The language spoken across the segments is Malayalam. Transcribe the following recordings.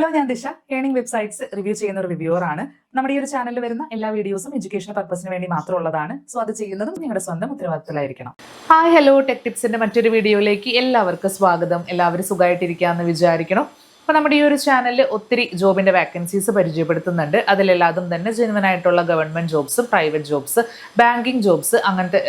ഹലോ, ഞാൻ ദിശ. ഏണിംഗ് വെബ്സൈറ്റ്സ് റിവ്യൂ ചെയ്യുന്ന ഒരു റിവ്യൂവർ ആണ്. നമ്മുടെ ഈ ഒരു ചാനലിൽ വരുന്ന എല്ലാ വീഡിയോസും എഡ്യൂക്കേഷണൽ പർപ്പസിന് വേണ്ടി മാത്രമുള്ളതാണ്. സോ അത് ചെയ്യുന്നതും നിങ്ങളുടെ സ്വന്തം ഉത്തരവാദിത്തത്തിലായിരിക്കണം. ഹായ്, ഹലോ, ടെക് ടിപ്സിന്റെ മറ്റൊരു വീഡിയോയിലേക്ക് എല്ലാവർക്കും സ്വാഗതം. എല്ലാവരും സുഖമായിട്ടിരിക്കാമെന്ന് വിചാരിക്കണം. അപ്പോൾ നമ്മുടെ ഈ ഒരു ചാനലിൽ ഒത്തിരി ജോബിൻ്റെ വാക്കൻസീസ് പരിചയപ്പെടുത്തുന്നുണ്ട്. അതിലെല്ലാതും തന്നെ ജെനുവൻ ആയിട്ടുള്ള government jobs, private jobs, banking jobs, അങ്ങനത്തെ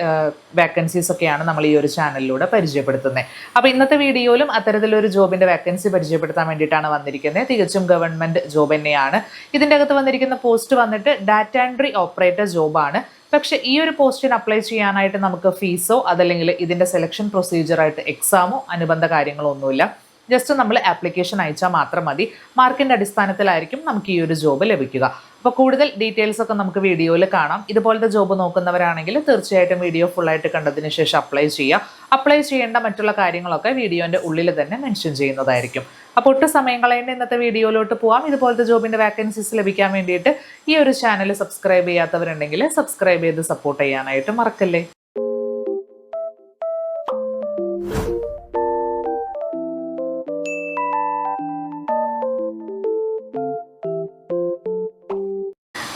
വാക്കൻസീസ് ഒക്കെയാണ് നമ്മൾ ഈ ഒരു ചാനലിലൂടെ പരിചയപ്പെടുത്തുന്നത്. അപ്പോൾ ഇന്നത്തെ വീഡിയോയിലും അത്തരത്തിലൊരു ജോബിൻ്റെ വാക്കൻസി പരിചയപ്പെടുത്താൻ വേണ്ടിയിട്ടാണ് വന്നിരിക്കുന്നത്. തികച്ചും ഗവൺമെൻറ് ജോബ് തന്നെയാണ്. ഇതിൻ്റെ അകത്ത് വന്നിരിക്കുന്ന പോസ്റ്റ് വന്നിട്ട് ഡാറ്റ എൻട്രി ഓപ്പറേറ്റർ ജോബാണ്. പക്ഷേ ഈ ഒരു പോസ്റ്റിന് അപ്ലൈ ചെയ്യാനായിട്ട് നമുക്ക് ഫീസോ അതല്ലെങ്കിൽ ഇതിൻ്റെ സെലക്ഷൻ പ്രൊസീജിയറായിട്ട് എക്സാമോ അനുബന്ധ കാര്യങ്ങളോ ഒന്നുമില്ല. ജസ്റ്റ് നമ്മൾ ആപ്ലിക്കേഷൻ അയച്ചാൽ മാത്രം മതി. മാർക്കിൻ്റെ അടിസ്ഥാനത്തിലായിരിക്കും നമുക്ക് ഈ ഒരു ജോബ് ലഭിക്കുക. അപ്പോൾ കൂടുതൽ ഡീറ്റെയിൽസ് ഒക്കെ നമുക്ക് വീഡിയോയിൽ കാണാം. ഇതുപോലത്തെ ജോബ് നോക്കുന്നവരാണെങ്കിൽ തീർച്ചയായിട്ടും വീഡിയോ ഫുള്ളായിട്ട് കണ്ടതിന് ശേഷം അപ്ലൈ ചെയ്യുക. അപ്ലൈ ചെയ്യേണ്ട മറ്റുള്ള കാര്യങ്ങളൊക്കെ വീഡിയോൻ്റെ ഉള്ളിൽ തന്നെ മെൻഷൻ ചെയ്യുന്നതായിരിക്കും. അപ്പോൾ ഒട്ടും സമയം കളയേണ്ട ഇന്നത്തെ വീഡിയോയിലോട്ട് പോകാം. ഇതുപോലത്തെ ജോബിൻ്റെ വാക്കൻസീസ് ലഭിക്കാൻ വേണ്ടിയിട്ട് ഈ ഒരു ചാനൽ സബ്സ്ക്രൈബ് ചെയ്യാത്തവരുണ്ടെങ്കിൽ സബ്സ്ക്രൈബ് ചെയ്ത് സപ്പോർട്ട് ചെയ്യാനായിട്ട് മറക്കല്ലേ.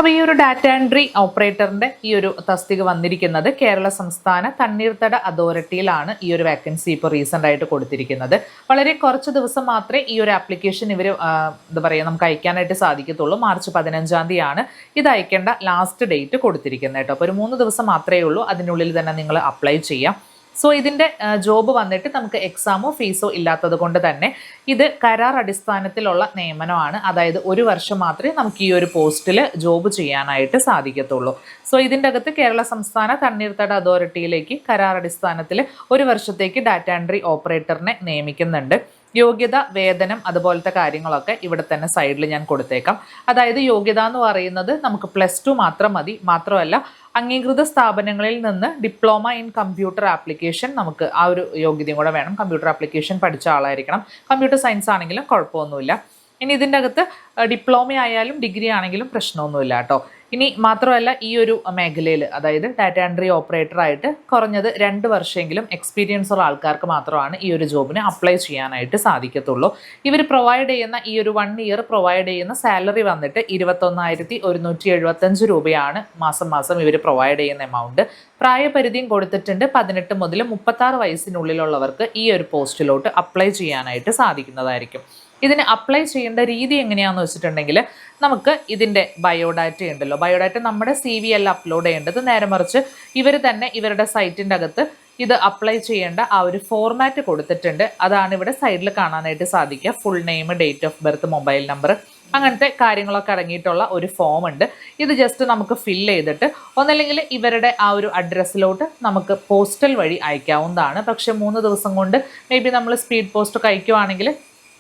അപ്പോൾ ഈ ഒരു ഡാറ്റ എൻട്രി ഓപ്പറേറ്ററിൻ്റെ ഈ ഒരു തസ്തിക വന്നിരിക്കുന്നത് കേരള സംസ്ഥാന തണ്ണീർത്തട അതോറിറ്റിയിലാണ് ഈ ഒരു വാക്കൻസി ഇപ്പോൾ റീസെൻ്റ് ആയിട്ട് കൊടുത്തിരിക്കുന്നത്. വളരെ കുറച്ച് ദിവസം മാത്രമേ ഈ ഒരു ആപ്ലിക്കേഷൻ ഇവർ എന്താ പറയുക നമുക്ക് അയക്കാനായിട്ട് സാധിക്കത്തുള്ളൂ. മാർച്ച് 15 ഇത് അയക്കേണ്ട ലാസ്റ്റ് ഡേറ്റ് കൊടുത്തിരിക്കുന്നത് കേട്ടോ. അപ്പോൾ ഒരു 3 ദിവസം മാത്രമേ ഉള്ളൂ. അതിനുള്ളിൽ തന്നെ നിങ്ങൾ അപ്ലൈ ചെയ്യാം. സോ ഇതിൻ്റെ ജോബ് വന്നിട്ട് നമുക്ക് എക്സാമോ ഫീസോ ഇല്ലാത്തത് കൊണ്ട് തന്നെ ഇത് കരാർ അടിസ്ഥാനത്തിലുള്ള നിയമനമാണ്. അതായത് 1 വർഷം മാത്രമേ നമുക്ക് ഈ ഒരു പോസ്റ്റിൽ ജോബ് ചെയ്യാനായിട്ട് സാധിക്കത്തുള്ളൂ. സോ ഇതിൻ്റെ അകത്ത് കേരള സംസ്ഥാന തണ്ണീർത്തട അതോറിറ്റിയിലേക്ക് കരാർ അടിസ്ഥാനത്തിൽ 1 വർഷത്തേക്ക് ഡാറ്റ എൻട്രി ഓപ്പറേറ്ററിനെ നിയമിക്കുന്നുണ്ട്. യോഗ്യത, വേതനം, അതുപോലത്തെ കാര്യങ്ങളൊക്കെ ഇവിടെ തന്നെ സൈഡിൽ ഞാൻ കൊടുത്തേക്കാം. അതായത് യോഗ്യത എന്ന് പറയുന്നത് നമുക്ക് +2 മാത്രം മതി. മാത്രമല്ല അംഗീകൃത സ്ഥാപനങ്ങളിൽ നിന്ന് ഡിപ്ലോമ ഇൻ കമ്പ്യൂട്ടർ ആപ്ലിക്കേഷൻ നമുക്ക് ആ ഒരു യോഗ്യതയും കൂടെ വേണം. കമ്പ്യൂട്ടർ ആപ്ലിക്കേഷൻ പഠിച്ച ആളായിരിക്കണം. കമ്പ്യൂട്ടർ സയൻസ് ആണെങ്കിലും കുഴപ്പമൊന്നുമില്ല. ഇനി ഇതിൻ്റെ അകത്ത് ഡിപ്ലോമ ആയാലും ഡിഗ്രി ആണെങ്കിലും പ്രശ്നമൊന്നുമില്ല കേട്ടോ. ഇനി മാത്രമല്ല ഈ ഒരു മേഖലയിൽ അതായത് ഡാറ്റ എൻട്രി ഓപ്പറേറ്ററായിട്ട് കുറഞ്ഞത് 2 വർഷമെങ്കിലും എക്സ്പീരിയൻസ് ഉള്ള ആൾക്കാർക്ക് മാത്രമാണ് ഈ ഒരു ജോബിന് അപ്ലൈ ചെയ്യാനായിട്ട് സാധിക്കത്തുള്ളൂ. ഇവർ പ്രൊവൈഡ് ചെയ്യുന്ന ഈ ഒരു 1 ഇയർ പ്രൊവൈഡ് ചെയ്യുന്ന സാലറി വന്നിട്ട് 21,175 രൂപയാണ് മാസം ഇവർ പ്രൊവൈഡ് ചെയ്യുന്ന എമൗണ്ട്. പ്രായപരിധിയും കൊടുത്തിട്ടുണ്ട്. 18 മുതൽ 36 വയസ്സിനുള്ളിലുള്ളവർക്ക് ഈ ഒരു പോസ്റ്റിലോട്ട് അപ്ലൈ ചെയ്യാനായിട്ട് സാധിക്കുന്നതായിരിക്കും. ഇതിന് അപ്ലൈ ചെയ്യേണ്ട രീതി എങ്ങനെയാണെന്ന് വെച്ചിട്ടുണ്ടെങ്കിൽ നമുക്ക് ഇതിൻ്റെ ബയോഡാറ്റ ഉണ്ടല്ലോ. ബയോഡാറ്റ നമ്മുടെ CV അല്ല അപ്ലോഡ് ചെയ്യേണ്ടത്. നേരെ മറിച്ച് ഇവർ തന്നെ ഇവരുടെ സൈറ്റിൻ്റെ അകത്ത് ഇത് അപ്ലൈ ചെയ്യേണ്ട ആ ഒരു ഫോർമാറ്റ് കൊടുത്തിട്ടുണ്ട്. അതാണ് ഇവിടെ സൈഡിൽ കാണാനായിട്ട് സാധിക്കുക. Full name, date of birth, mobile number, അങ്ങനത്തെ കാര്യങ്ങളൊക്കെ അടങ്ങിയിട്ടുള്ള ഒരു ഫോം ഉണ്ട്. ഇത് ജസ്റ്റ് നമുക്ക് ഫില്ല് ചെയ്തിട്ട് ഒന്നല്ലെങ്കിൽ ഇവരുടെ ആ ഒരു അഡ്രസ്സിലോട്ട് നമുക്ക് പോസ്റ്റൽ വഴി അയക്കാവുന്നതാണ്. പക്ഷേ 3 ദിവസം കൊണ്ട് മേ ബി നമ്മൾ സ്പീഡ് പോസ്റ്റ് ഒക്കെ അയക്കുവാണെങ്കിൽ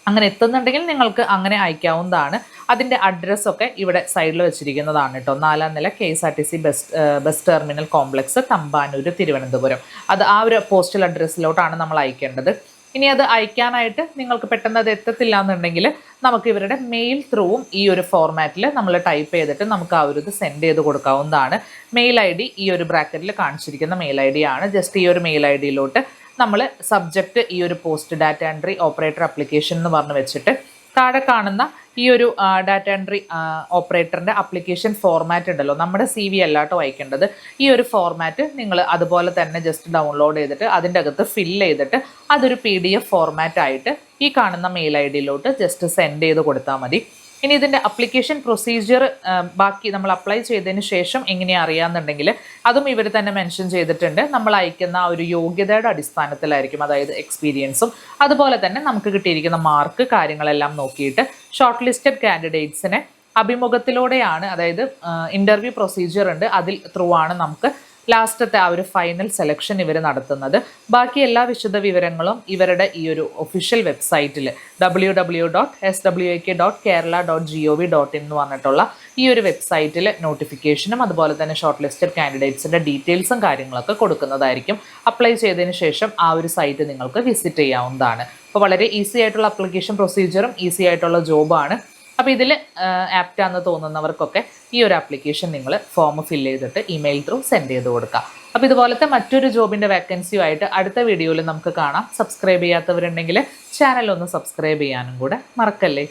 അങ്ങനെ എത്തുന്നുണ്ടെങ്കിൽ നിങ്ങൾക്ക് അങ്ങനെ അയക്കാവുന്നതാണ്. അതിൻ്റെ അഡ്രസ്സൊക്കെ ഇവിടെ സൈഡിൽ വെച്ചിരിക്കുന്നതാണ് കേട്ടോ. 4ാം നില KSRTC bus terminal complex, Thampanoor, Thiruvananthapuram. അത് ആ ഒരു പോസ്റ്റൽ അഡ്രസ്സിലോട്ടാണ് നമ്മൾ അയക്കേണ്ടത്. ഇനി അത് അയക്കാനായിട്ട് നിങ്ങൾക്ക് പെട്ടെന്ന് അത് എത്തത്തില്ല എന്നുണ്ടെങ്കിൽ നമുക്ക് ഇവരുടെ മെയിൽ ത്രൂവും ഈ ഒരു ഫോർമാറ്റിൽ നമ്മൾ ടൈപ്പ് ചെയ്തിട്ട് നമുക്ക് ആ ഒരു ഇത് സെൻഡ് ചെയ്ത് കൊടുക്കാവുന്നതാണ്. മെയിൽ ID ഈ ഒരു ബ്രാക്കറ്റിൽ കാണിച്ചിരിക്കുന്ന മെയിൽ ID ആണ്. ജസ്റ്റ് ഈ ഒരു മെയിൽ IDയിലോട്ട് നമ്മൾ സബ്ജക്റ്റ് ഈ ഒരു post data entry operator application എന്ന് പറഞ്ഞ് വെച്ചിട്ട് താഴെ കാണുന്ന ഈ ഒരു ഡാറ്റ എൻട്രി ഓപ്പറേറ്ററിൻ്റെ ആപ്ലിക്കേഷൻ ഫോർമാറ്റ് ഉണ്ടല്ലോ, നമ്മുടെ CV അല്ലാട്ടോ അയക്കേണ്ടത്. ഈ ഒരു ഫോർമാറ്റ് നിങ്ങൾ അതുപോലെ തന്നെ ജസ്റ്റ് ഡൗൺലോഡ് ചെയ്തിട്ട് അതിൻ്റെ അകത്ത് ഫില്ല് ചെയ്തിട്ട് അതൊരു PDF ഫോർമാറ്റ് ആയിട്ട് ഈ കാണുന്ന മെയിൽ IDയിലോട്ട് ജസ്റ്റ് സെൻഡ് ചെയ്ത് കൊടുത്താൽ മതി. ഇനി ഇതിൻ്റെ അപ്ലിക്കേഷൻ പ്രൊസീജിയർ ബാക്കി നമ്മൾ അപ്ലൈ ചെയ്തതിന് ശേഷം എങ്ങനെയാണ് അറിയാമെന്നുണ്ടെങ്കിൽ അതും ഇവർ തന്നെ മെൻഷൻ ചെയ്തിട്ടുണ്ട്. നമ്മൾ അയക്കുന്ന ആ ഒരു യോഗ്യതയുടെ അടിസ്ഥാനത്തിലായിരിക്കും. അതായത് എക്സ്പീരിയൻസും അതുപോലെ തന്നെ നമുക്ക് കിട്ടിയിരിക്കുന്ന മാർക്ക് കാര്യങ്ങളെല്ലാം നോക്കിയിട്ട് ഷോർട്ട് ലിസ്റ്റഡ് കാൻഡിഡേറ്റ്സിനെ അഭിമുഖത്തിലൂടെയാണ്, അതായത് ഇൻ്റർവ്യൂ പ്രൊസീജിയർ ഉണ്ട്, അതിൽ ത്രൂ ആണ് നമുക്ക് ലാസ്റ്റത്തെ ആ ഒരു ഫൈനൽ സെലക്ഷൻ ഇവർ നടത്തുന്നത്. ബാക്കി എല്ലാ വിശദ വിവരങ്ങളും ഇവരുടെ ഈ ഒരു ഒഫീഷ്യൽ വെബ്സൈറ്റിൽ www.swak.kerala.gov.in എന്ന് പറഞ്ഞിട്ടുള്ള ഈ ഒരു വെബ്സൈറ്റിൽ നോട്ടിഫിക്കേഷനും അതുപോലെ തന്നെ ഷോർട്ട് ലിസ്റ്റഡ് കാൻഡിഡേറ്റ്സിൻ്റെ ഡീറ്റെയിൽസും കാര്യങ്ങളൊക്കെ കൊടുക്കുന്നതായിരിക്കും. അപ്ലൈ ചെയ്തതിന് ശേഷം ആ ഒരു സൈറ്റ് നിങ്ങൾക്ക് വിസിറ്റ് ചെയ്യാവുന്നതാണ്. അപ്പോൾ വളരെ ഈസി ആയിട്ടുള്ള അപ്ലിക്കേഷൻ പ്രൊസീജിയറും ഈസി ആയിട്ടുള്ള ജോബാണ്. അപ്പോൾ ഇതിൽ ആപ്റ്റാന്ന് തോന്നുന്നവർക്കൊക്കെ ഈ ഒരു ആപ്ലിക്കേഷൻ നിങ്ങൾ ഫോം ഫില്ല് ചെയ്തിട്ട് ഇമെയിൽ ത്രൂ സെൻഡ് ചെയ്ത് കൊടുക്കുക. അപ്പോൾ ഇതുപോലത്തെ മറ്റൊരു ജോബിൻ്റെ വാക്കൻസിയുമായിട്ട് അടുത്ത വീഡിയോയിൽ നമുക്ക് കാണാം. സബ്സ്ക്രൈബ് ചെയ്യാത്തവരുണ്ടെങ്കിൽ ചാനൽ ഒന്ന് സബ്സ്ക്രൈബ് ചെയ്യാനും കൂടെ മറക്കല്ലേ.